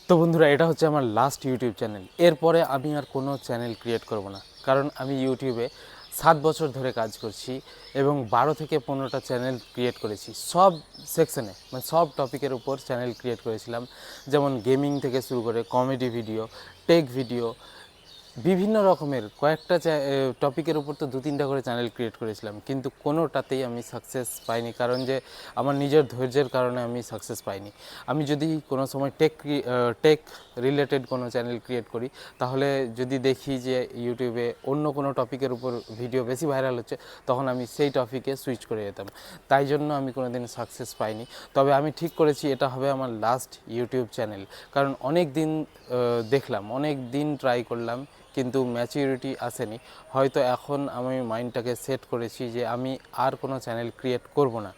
তো বন্ধুরা, এটা হচ্ছে আমার লাস্ট ইউটিউব চ্যানেল। এরপরে আমি আর কোনো চ্যানেল ক্রিয়েট করব না, কারণ আমি ইউটিউবে 7 বছর ধরে কাজ করছি এবং 12 থেকে 15টা চ্যানেল ক্রিয়েট করেছি। সব সেকশনে, মানে সব টপিকের উপর চ্যানেল ক্রিয়েট করেছিলাম, যেমন গেমিং থেকে শুরু করে কমেডি ভিডিও, টেক ভিডিও, বিভিন্ন রকমের কয়েকটা টপিকের উপর তো 2-3টা করে চ্যানেল ক্রিয়েট করেছিলাম, কিন্তু কোনোটাতেই আমি সাকসেস পাইনি। কারণ যে আমার নিজের ধৈর্যের কারণে আমি সাকসেস পাইনি। আমি যদি কোনো সময় টেক রিলেটেড কোনো চ্যানেল ক্রিয়েট করি, তাহলে যদি দেখি যে ইউটিউবে অন্য কোনো টপিকের উপর ভিডিও বেশি ভাইরাল হচ্ছে, তখন আমি সেই টপিকে সুইচ করে যেতাম। তাই জন্য আমি কোনো দিন সাকসেস পাইনি। তবে আমি ঠিক করেছি এটা হবে আমার লাস্ট ইউটিউব চ্যানেল, কারণ অনেক দিন দেখলাম, অনেক দিন ট্রাই করলাম, কিন্তু ম্যাচিউরিটি আসেনি। হয়তো এখন আমি মাইন্ডটাকে সেট করেছি যে আমি আর কোনো চ্যানেল ক্রিয়েট করব না,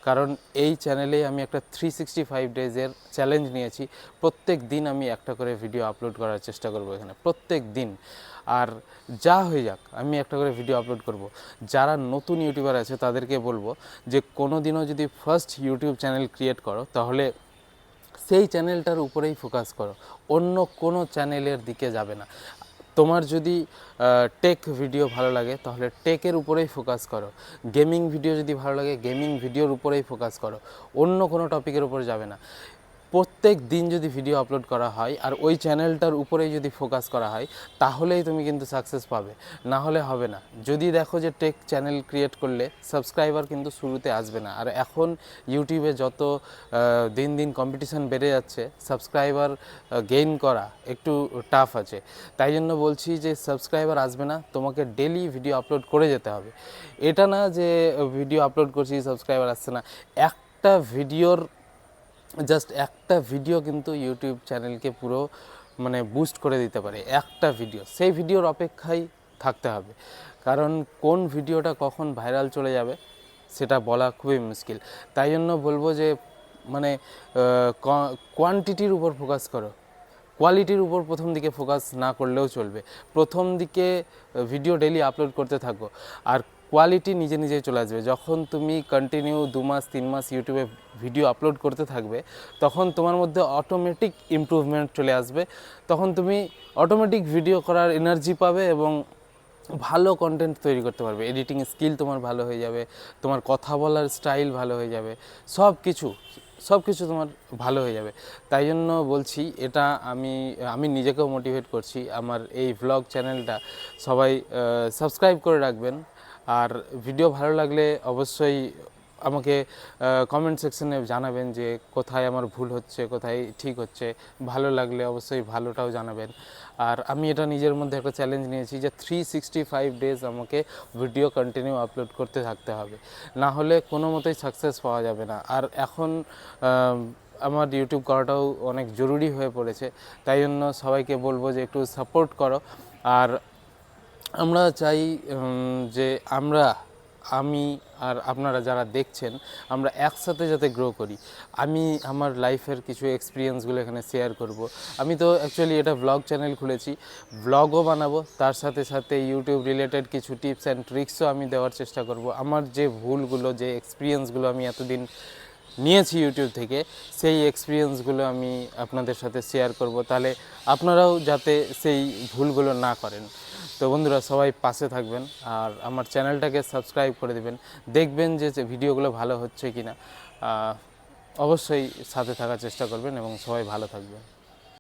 কারণ এই চ্যানেলে আমি একটা 365 ডেজের চ্যালেঞ্জ নিয়েছি। প্রত্যেক দিন আমি একটা করে ভিডিও আপলোড করার চেষ্টা করব এখানে, প্রত্যেক দিন। আর যা হয়ে যাক, আমি একটা করে ভিডিও আপলোড করব। যারা নতুন ইউটিউবার আছে তাদেরকে বলবো যে কোনো দিনও যদি ফার্স্ট ইউটিউব চ্যানেল ক্রিয়েট করো, তাহলে সেই চ্যানেলটার উপরেই ফোকাস করো, অন্য কোনো চ্যানেলের দিকে যাবে না। তোমার যদি টেক ভিডিও ভালো লাগে, তাহলে টেকের উপরেই ফোকাস করো। গেমিং ভিডিও যদি ভালো লাগে, গেমিং ভিডিওর উপরেই ফোকাস করো, অন্য কোনো টপিকের উপরে যাবে না। প্রত্যেক দিন যদি ভিডিও আপলোড করা হয় আর ওই চ্যানেলটার উপরেই যদি ফোকাস করা হয়, তাহলেই তুমি কিন্তু সাকসেস পাবে, না হলে হবে না। যদি দেখো যে টেক চ্যানেল ক্রিয়েট করলে সাবস্ক্রাইবার কিন্তু শুরুতে আসবে না, আর এখন ইউটিউবে যত দিন দিন কম্পিটিশান বেড়ে যাচ্ছে, সাবস্ক্রাইবার গেইন করা একটু টাফ আছে। তাই জন্য বলছি যে সাবস্ক্রাইবার আসবে না, তোমাকে ডেলি ভিডিও আপলোড করে যেতে হবে। এটা না যে ভিডিও আপলোড করছি সাবস্ক্রাইবার আসছে না। একটা ভিডিও কিন্তু ইউটিউব চ্যানেলকে পুরো মানে বুস্ট করে দিতে পারে। একটা ভিডিও, সেই ভিডিওর অপেক্ষায় থাকতে হবে, কারণ কোন ভিডিওটা কখন ভাইরাল চলে যাবে সেটা বলা খুবই মুশকিল। তাই জন্য বলবো যে মানে কোয়ান্টিটির উপর ফোকাস করো, কোয়ালিটির উপর প্রথম দিকে ফোকাস না করলেও চলবে। প্রথম দিকে ভিডিও ডেইলি আপলোড করতে থাকো, আর কোয়ালিটি নিজে নিজেই চলে আসবে। যখন তুমি কন্টিনিউ 2 মাস 3 মাস ইউটিউবে ভিডিও আপলোড করতে থাকবে, তখন তোমার মধ্যে অটোমেটিক ইমপ্রুভমেন্ট চলে আসবে। তখন তুমি অটোমেটিক ভিডিও করার এনার্জি পাবে এবং ভালো কন্টেন্ট তৈরি করতে পারবে। এডিটিং স্কিল তোমার ভালো হয়ে যাবে, তোমার কথা বলার স্টাইল ভালো হয়ে যাবে, সব কিছু তোমার ভালো হয়ে যাবে। তাই জন্য বলছি এটা আমি নিজেকেও মোটিভেট করছি। আমার এই ভ্লগ চ্যানেলটা সবাই সাবস্ক্রাইব করে রাখবেন, আর ভিডিও ভালো লাগলে অবশ্যই আমাকে কমেন্ট সেকশনে জানাবেন যে কোথায় আমার ভুল হচ্ছে, কোথায় ঠিক হচ্ছে। ভালো লাগলে অবশ্যই ভালোটাও জানাবেন। আর আমি এটা নিজের মধ্যে একটা চ্যালেঞ্জ নিয়েছি যে 365 ডেজ আমাকে ভিডিও কন্টিনিউ আপলোড করতে থাকতে হবে, না হলে কোনো মতেই সাকসেস পাওয়া যাবে না। আর এখন আমার ইউটিউব করাটাও অনেক জরুরি হয়ে পড়েছে। তাই জন্য সবাইকে বলবো যে একটু সাপোর্ট করো। আর আমরা চাই যে আমি আর আপনারা যারা দেখছেন, আমরা একসাথে যাতে গ্রো করি। আমি আমার লাইফের কিছু এক্সপিরিয়েন্সগুলো এখানে শেয়ার করব। আমি তো অ্যাকচুয়ালি এটা ব্লগ চ্যানেল খুলেছি, ব্লগও বানাবো, তার সাথে সাথে ইউটিউব রিলেটেড কিছু টিপস অ্যান্ড ট্রিক্সও আমি দেওয়ার চেষ্টা করব। আমার যে ভুলগুলো, যে এক্সপিরিয়েন্সগুলো আমি এতদিন নিয়েছি ইউটিউব থেকে, সেই এক্সপিরিয়েন্সগুলো আমি আপনাদের সাথে শেয়ার করব, তাহলে আপনারাও যাতে সেই ভুলগুলো না করেন। তো বন্ধুরা, সবাই পাশে থাকবেন আর আমার চ্যানেলটাকে সাবস্ক্রাইব করে দেবেন। দেখবেন যে ভিডিওগুলো ভালো হচ্ছে কি না। অবশ্যই সাথে থাকার চেষ্টা করবেন এবং সবাই ভালো থাকবেন।